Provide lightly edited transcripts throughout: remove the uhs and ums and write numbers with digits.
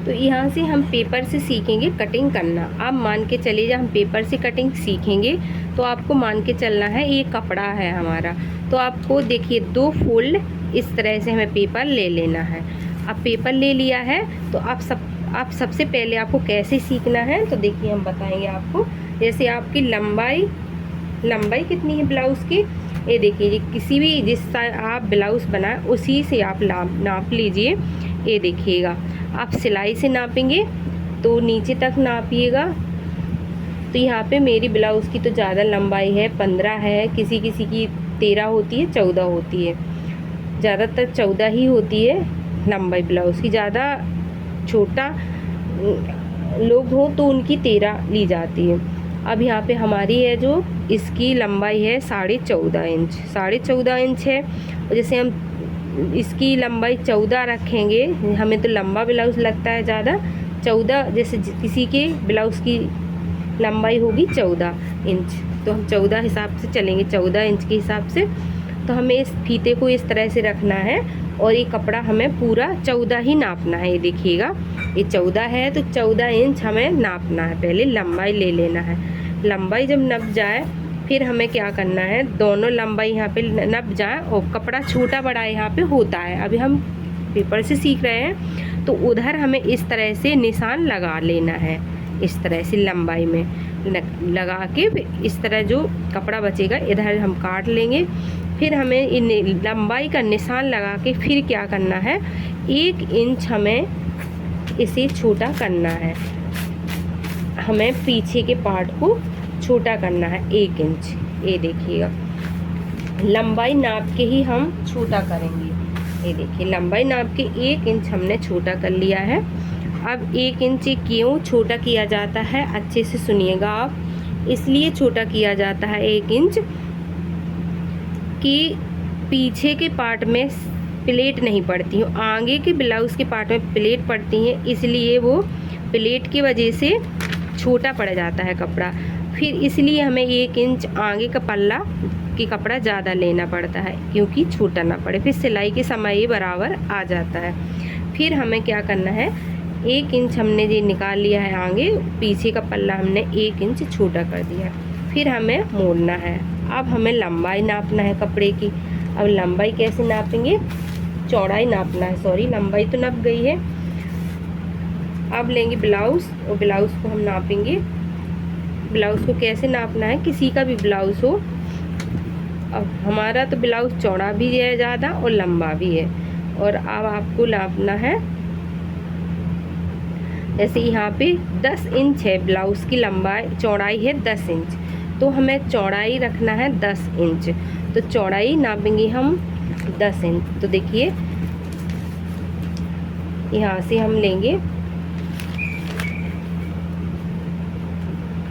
तो यहाँ से हम पेपर से सीखेंगे कटिंग करना। आप मान के चलिए हम पेपर से कटिंग सीखेंगे तो आपको मान के चलना है ये कपड़ा है हमारा, तो आपको देखिए 2 फोल्ड इस तरह से हमें पेपर ले लेना है। अब पेपर ले लिया है तो आप सबसे पहले आपको कैसे सीखना है तो देखिए हम बताएंगे आपको। जैसे आपकी लंबाई कितनी है ब्लाउज़ की, ये देखिए किसी भी जिस आप ब्लाउज़ बनाए उसी से आप नाप लीजिए। ये देखिएगा आप सिलाई से नापेंगे तो नीचे तक नापिएगा। तो यहाँ पे मेरी ब्लाउज़ की तो ज़्यादा लंबाई है 15 है, किसी किसी की 13 होती है 14 होती है, ज़्यादातर 14 ही होती है लंबाई ब्लाउज़ की। ज़्यादा छोटा लोग हो तो उनकी 13 ली जाती है। अब यहाँ पे हमारी है जो इसकी लंबाई है 14.5 इंच, 14.5 इंच है। और जैसे हम इसकी लंबाई 14 रखेंगे, हमें तो लंबा ब्लाउज़ लगता है ज़्यादा 14, जैसे किसी के ब्लाउज़ की लंबाई होगी 14 इंच तो हम 14 हिसाब से चलेंगे, 14 इंच के हिसाब से। तो हमें इस फीते को इस तरह से रखना है और ये कपड़ा हमें पूरा 14 ही नापना है। ये देखिएगा ये 14 है तो 14 इंच हमें नापना है। पहले लंबाई ले लेना है, लंबाई जब नप जाए फिर हमें क्या करना है, दोनों लंबाई यहाँ पे नप जाए और कपड़ा छोटा बड़ा यहाँ पे होता है। अभी हम पेपर से सीख रहे हैं तो उधर हमें इस तरह से निशान लगा लेना है, इस तरह से लंबाई में लगा के इस तरह जो कपड़ा बचेगा इधर हम काट लेंगे। फिर हमें इन लंबाई का निशान लगा के फिर क्या करना है, 1 इंच हमें इसे छोटा करना है। हमें पीछे के पार्ट को छोटा करना है 1 इंच। ये देखिएगा लंबाई नाप के ही हम छोटा करेंगे। ये देखिए लंबाई नाप के 1 इंच हमने छोटा कर लिया है। अब 1 इंच क्यों छोटा किया जाता है, अच्छे से सुनिएगा आप। इसलिए छोटा किया जाता है 1 इंच कि पीछे के पार्ट में प्लेट नहीं पड़ती हो, आगे के ब्लाउज़ के पार्ट में प्लेट पड़ती हैं, इसलिए वो प्लेट की वजह से छोटा पड़ जाता है कपड़ा। फिर इसलिए हमें 1 इंच आगे का पल्ला की कपड़ा ज़्यादा लेना पड़ता है क्योंकि छोटा ना पड़े। फिर सिलाई के समय ये बराबर आ जाता है। फिर हमें क्या करना है, 1 इंच हमने ये निकाल लिया है आगे, पीछे का पल्ला हमने 1 इंच छोटा कर दिया। फिर हमें मोड़ना है। अब हमें लंबाई नापना है कपड़े की। अब लंबाई कैसे नापेंगे, चौड़ाई नापना है, सॉरी लंबाई तो नप गई है। अब लेंगे ब्लाउज़ और ब्लाउज़ को हम नापेंगे। ब्लाउज़ को कैसे नापना है, किसी का भी ब्लाउज़ हो। अब हमारा तो ब्लाउज़ चौड़ा भी है ज़्यादा और लंबा भी है। और अब आपको नापना है, जैसे यहाँ पे 10 इंच है ब्लाउज़ की लंबाई, चौड़ाई है 10 इंच, तो हमें चौड़ाई रखना है 10 इंच। तो चौड़ाई नापेंगे हम 10 इंच। तो देखिए यहाँ से हम लेंगे,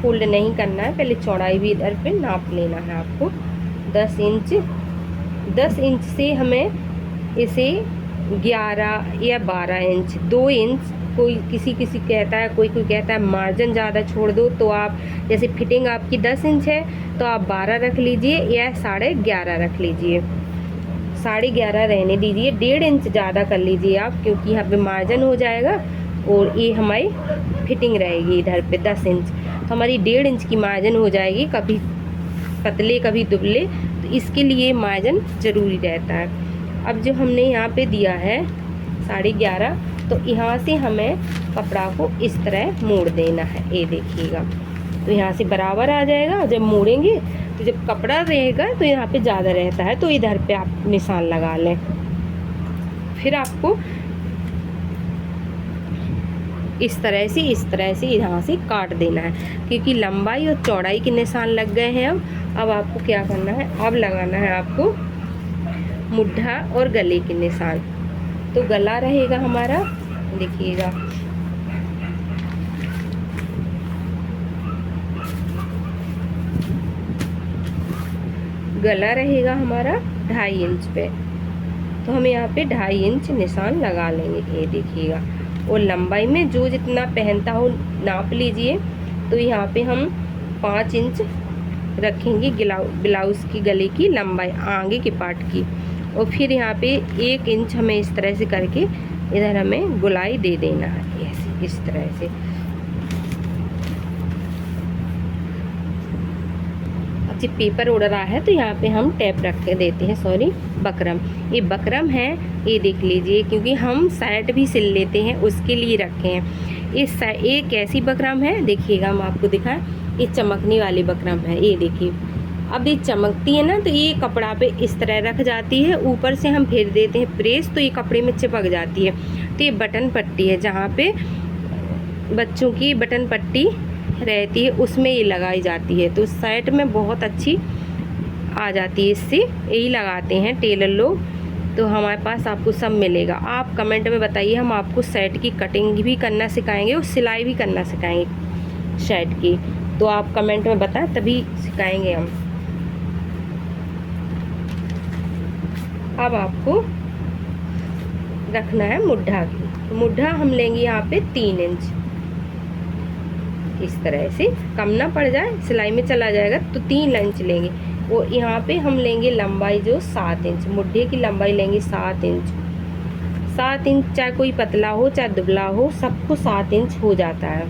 फोल्ड नहीं करना है, पहले चौड़ाई भी इधर पे नाप लेना है आपको 10 इंच। 10 इंच से हमें इसे 11 या 12 इंच, 2 इंच कोई किसी कहता है, कोई कहता है मार्जिन ज़्यादा छोड़ दो, तो आप जैसे फिटिंग आपकी 10 इंच है तो आप 12 रख लीजिए या 11.5 रख लीजिए, 11.5 रहने दीजिए। 1.5 इंच ज़्यादा कर लीजिए आप, क्योंकि यहाँ पे मार्जिन हो जाएगा और ये हमारी फिटिंग रहेगी इधर पे 10 इंच, तो हमारी 1.5 इंच की मार्जिन हो जाएगी, कभी पतले कभी दुबले, तो इसके लिए मार्जिन ज़रूरी रहता है। अब जो हमने यहाँ पे दिया है 11.5, तो यहाँ से हमें कपड़ा को इस तरह मोड़ देना है। ये देखिएगा तो यहाँ से बराबर आ जाएगा। जब मोड़ेंगे तो जब कपड़ा रहेगा तो यहाँ पे ज़्यादा रहता है, तो इधर पे आप निशान लगा लें। फिर आपको इस तरह से यहाँ से काट देना है, क्योंकि लंबाई और चौड़ाई के निशान लग गए हैं। अब आपको क्या करना है, अब लगाना है आपको मुड्ढा और गले के निशान। तो गला रहेगा हमारा, देखिएगा गला रहेगा हमारा 2.5 इंच पे, तो हम यहाँ पे 2.5 इंच निशान लगा लेंगे। ये देखिएगा, और लंबाई में जो जितना पहनता हो नाप लीजिए। तो यहाँ पे हम 5 इंच रखेंगे ब्लाउज़ की गले की लंबाई आगे के पार्ट की, और फिर यहाँ पे 1 इंच हमें इस तरह से करके इधर हमें गोलाई दे देना है ऐसे। इस तरह से। अब जब पेपर उड़ रहा है तो यहाँ पे हम टैप रख के देते हैं, सॉरी बकरम, ये बकरम है, ये देख लीजिए, क्योंकि हम साइड भी सिल लेते हैं उसके लिए रखे हैं। ये कैसी बकरम है देखिएगा, हम आपको दिखाएं, ये चमकने वाली बकरम है, ये देखिए। अब ये चमकती है ना तो ये कपड़ा पे इस तरह रख जाती है, ऊपर से हम फेर देते हैं प्रेस तो ये कपड़े में चिपक जाती है। तो ये बटन पट्टी है, जहाँ पे बच्चों की बटन पट्टी रहती है उसमें ये लगाई जाती है, तो शर्ट में बहुत अच्छी आ जाती है, इससे यही लगाते हैं टेलर लोग। तो हमारे पास आपको सब मिलेगा। आप कमेंट में बताइए, हम आपको शर्ट की कटिंग भी करना सिखाएंगे और सिलाई भी करना सिखाएंगे शर्ट की, तो आप कमेंट में बताएं तभी सिखाएंगे हम। अब आपको रखना है मुड्ढा की, तो मुड्ढा हम लेंगे यहाँ पे 3 इंच, इस तरह से, कम ना पड़ जाए सिलाई में चला जाएगा, तो 3 इंच लेंगे। और यहाँ पे हम लेंगे लंबाई जो 7 इंच, मुड्ढे की लंबाई लेंगे 7 इंच। 7 इंच, चाहे कोई पतला हो चाहे दुबला हो, सबको 7 इंच हो जाता है,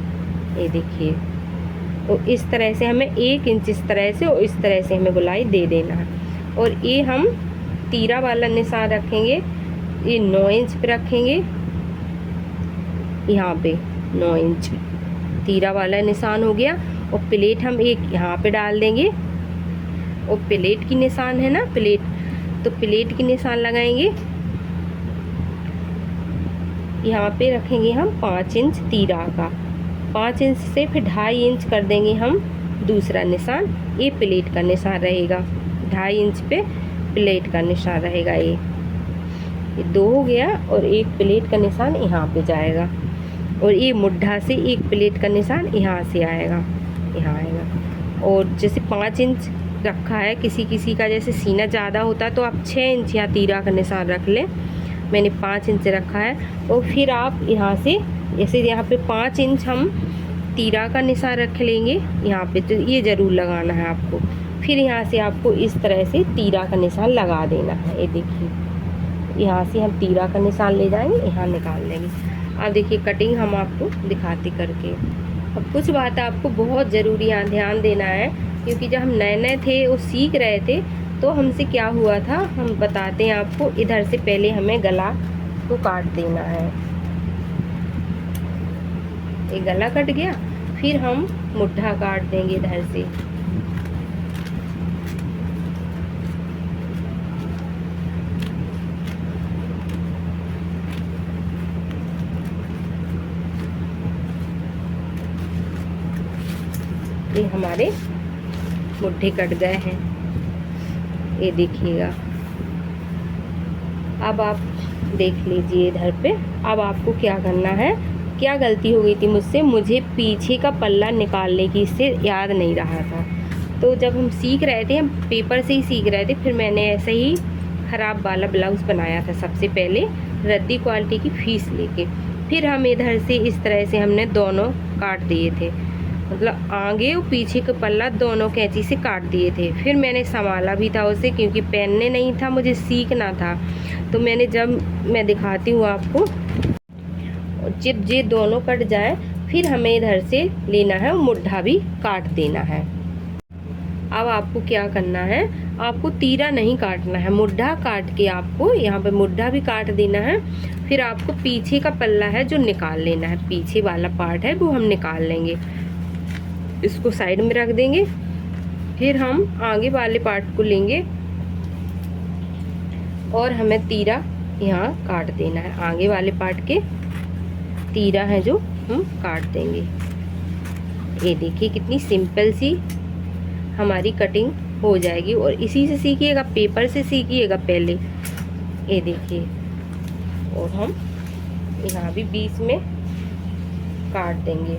ये देखिए। तो इस तरह से हमें 1 इंच इस तरह से और इस तरह से हमें गोलाई दे देना है। और ये हम तीरा वाला निशान रखेंगे, ये 9 इंच पे रखेंगे, यहाँ पे 9 इंच तीरा वाला निशान हो गया। और प्लेट हम एक यहाँ पे डाल देंगे, और प्लेट की निशान है ना प्लेट, तो प्लेट की निशान लगाएंगे, यहाँ पे रखेंगे हम 5 इंच तीरा का। 5 इंच से फिर 2.5 इंच कर देंगे हम दूसरा निशान, ये प्लेट का निशान रहेगा। 2.5 इंच पे प्लेट का निशान रहेगा। ये 2 हो गया, और एक प्लेट का निशान यहाँ पे जाएगा, और ये मुड्ढा से एक प्लेट का निशान यहाँ से आएगा, यहाँ आएगा। और जैसे 5 इंच रखा है, किसी किसी का जैसे सीना ज़्यादा होता है तो आप 6 इंच यहाँ तीरा का निशान रख लें, मैंने 5 इंच रखा है। और फिर आप यहाँ से जैसे यहाँ पे 5 इंच हम तीरा का निशान रख लेंगे यहाँ पे, तो ये ज़रूर लगाना है आपको। फिर यहाँ से आपको इस तरह से तीरा का निशान लगा देना है, ये देखिए, यहाँ से हम तीरा का निशान ले जाएंगे, यहाँ निकाल लेंगे। अब देखिए कटिंग हम आपको दिखाते करके। अब कुछ बात आपको बहुत ज़रूरी यहाँ ध्यान देना है, क्योंकि जब हम नए नए थे वो सीख रहे थे तो हमसे क्या हुआ था, हम बताते हैं आपको। इधर से पहले हमें गला को काट देना है, ये गला कट गया, फिर हम मुड्ढा काट देंगे इधर से। ये हमारे मुड्ढे कट गए हैं, ये देखिएगा। अब आप देख लीजिए इधर पे। अब आपको क्या करना है, क्या गलती हो गई थी मुझसे, मुझे पीछे का पल्ला निकालने की इससे याद नहीं रहा था। तो जब हम सीख रहे थे, हम पेपर से ही सीख रहे थे, फिर मैंने ऐसे ही ख़राब वाला ब्लाउज़ बनाया था सबसे पहले, रद्दी क्वालिटी की फीस लेके। फिर हम इधर से इस तरह से हमने दोनों काट दिए थे, मतलब आगे और पीछे का पल्ला दोनों कैंची से काट दिए थे। फिर मैंने संभाला भी था उसे, क्योंकि पहनने नहीं था, मुझे सीखना था। तो मैंने, जब मैं दिखाती हूँ आपको, जब ये दोनों कट जाए फिर हमें इधर से लेना है और मुड्ढा भी काट देना है। अब आपको क्या करना है, आपको तीरा नहीं काटना है, मुड्ढा काट के आपको यहाँ पे मुड्ढा भी काट देना है। फिर आपको पीछे का पल्ला है जो निकाल लेना है, पीछे वाला पार्ट है वो हम निकाल लेंगे, इसको साइड में रख देंगे। फिर हम आगे वाले पार्ट को लेंगे और हमें तीरा यहाँ काट देना है, आगे वाले पार्ट के तीरा है जो हम काट देंगे। ये देखिए कितनी सिंपल सी हमारी कटिंग हो जाएगी। और इसी से सीखिएगा, पेपर से सीखिएगा पहले, ये देखिए। और हम यहाँ भी बीच में काट देंगे,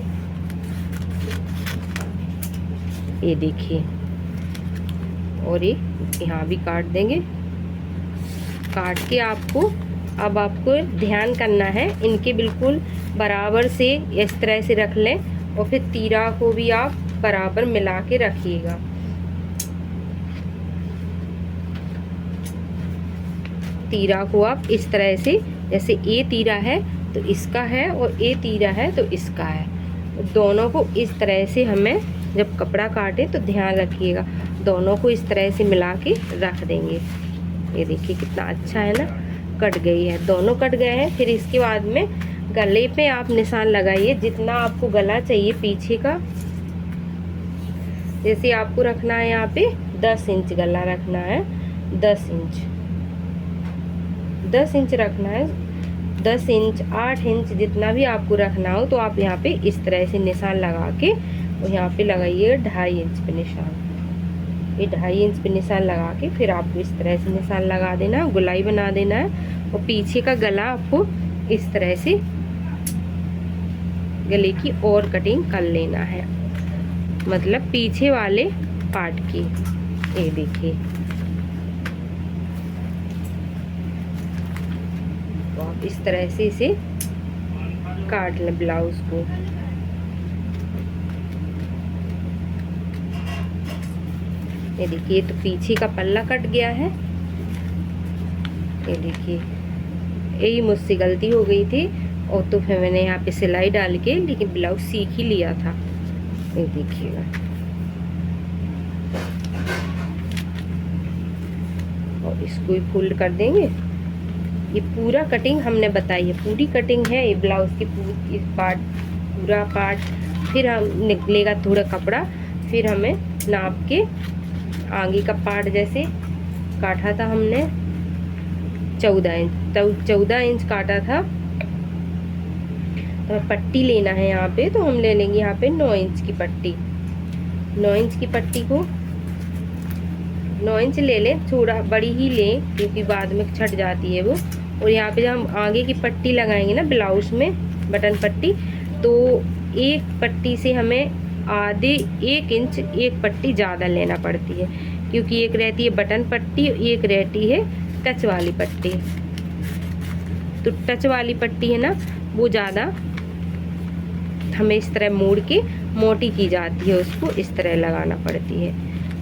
ये देखिए। और ये यहाँ भी काट देंगे। काट के आपको, अब आपको ध्यान करना है, इनके बिल्कुल बराबर से इस तरह से रख लें, और फिर तीरा को भी आप बराबर मिला के रखिएगा। तीरा को आप इस तरह से, जैसे ये तीरा है तो इसका है, और ये तीरा है तो इसका है। दोनों को इस तरह से हमें जब कपड़ा काटे तो ध्यान रखिएगा, दोनों को इस तरह से मिला के रख देंगे। ये देखिए कितना अच्छा है ना, कट गई है, दोनों कट गए हैं। फिर इसके बाद में गले पे आप निशान लगाइए, जितना आपको गला चाहिए पीछे का। जैसे आपको रखना है यहाँ पे 10 इंच गला रखना है, 10 इंच रखना है, 10 इंच 8 इंच जितना भी आपको रखना हो, तो आप यहाँ पे इस तरह से निशान लगा के और यहाँ पे लगाइए 2.5 इंच पे निशान। ये 2.5 इंच पे निशान लगा के फिर आपको इस तरह से निशान लगा देना है, गोलाई बना देना है। और पीछे का गला आपको इस तरह से गले की और कटिंग कर लेना है, मतलब पीछे वाले पार्ट की। ये देखिए, तो आप इस तरह से इसे काट लें ब्लाउज को। ये देखिए, तो पीछे का पल्ला कट गया है। ये देखिए, यही मुझसे गलती हो गई थी, और तो फिर मैंने यहाँ पे सिलाई डाल के लेकिन ब्लाउज सीख ही लिया था। ये देखिएगा, और इसको ही फोल्ड कर देंगे। ये पूरा कटिंग हमने बताई है, पूरी कटिंग है ये ब्लाउज की, पूरी पूरा पार्ट। फिर हम निकलेगा थोड़ा कपड़ा, फिर हमें नाप के आगे का पार्ट जैसे काटा था हमने 14 इंच काटा था, तो पट्टी लेना है यहाँ पे। तो हम ले लेंगे यहाँ पे 9 इंच की पट्टी। 9 इंच की पट्टी को 9 इंच ले लें, थोड़ा बड़ी ही लें क्योंकि बाद में छट जाती है वो। और यहाँ पे जब हम आगे की पट्टी लगाएंगे ना ब्लाउज में, बटन पट्टी, तो एक पट्टी से हमें आधे 1 इंच एक पट्टी ज़्यादा लेना पड़ती है, क्योंकि एक रहती है बटन पट्टी, एक रहती है टच वाली पट्टी। तो टच वाली पट्टी है ना, वो ज़्यादा हमें इस तरह मोड़ के मोटी की जाती है, उसको इस तरह लगाना पड़ती है।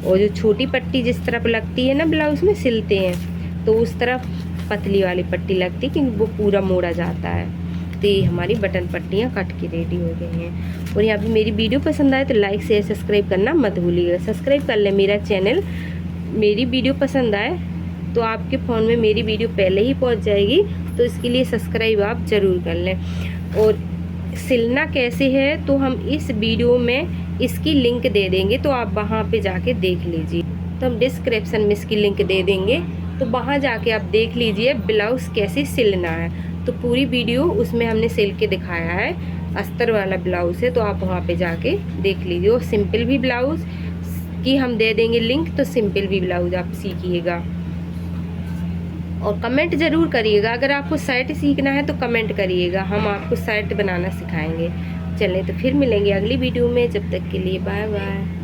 और जो छोटी पट्टी जिस तरफ लगती है ना ब्लाउज में सिलते हैं, तो उस तरफ पतली वाली पट्टी लगती है, क्योंकि वो पूरा मोड़ा जाता है। तो ये हमारी बटन पट्टियाँ कट के रेडी हो गई हैं। और यहाँ पे मेरी वीडियो पसंद आए तो लाइक शेयर सब्सक्राइब करना मत भूलिएगा। सब्सक्राइब कर लें मेरा चैनल। मेरी वीडियो पसंद आए तो आपके फ़ोन में मेरी वीडियो पहले ही पहुँच जाएगी, तो इसके लिए सब्सक्राइब आप ज़रूर कर लें। और सिलना कैसे है तो हम इस वीडियो में इसकी लिंक दे देंगे, तो आप वहाँ पे जाके देख लीजिए। तो हम डिस्क्रिप्शन में इसकी लिंक दे देंगे, तो वहाँ जाके आप देख लीजिए ब्लाउज़ कैसे सिलना है। तो पूरी वीडियो उसमें हमने सिल के दिखाया है, अस्तर वाला ब्लाउज़ है, तो आप वहाँ पे जाके देख लीजिए। और सिंपल भी ब्लाउज़ की हम दे देंगे लिंक, तो सिंपल भी ब्लाउज़ आप सीखिएगा। और कमेंट ज़रूर करिएगा, अगर आपको शर्ट सीखना है तो कमेंट करिएगा, हम आपको शर्ट बनाना सिखाएंगे। चलें तो फिर मिलेंगे अगली वीडियो में, जब तक के लिए बाय बाय।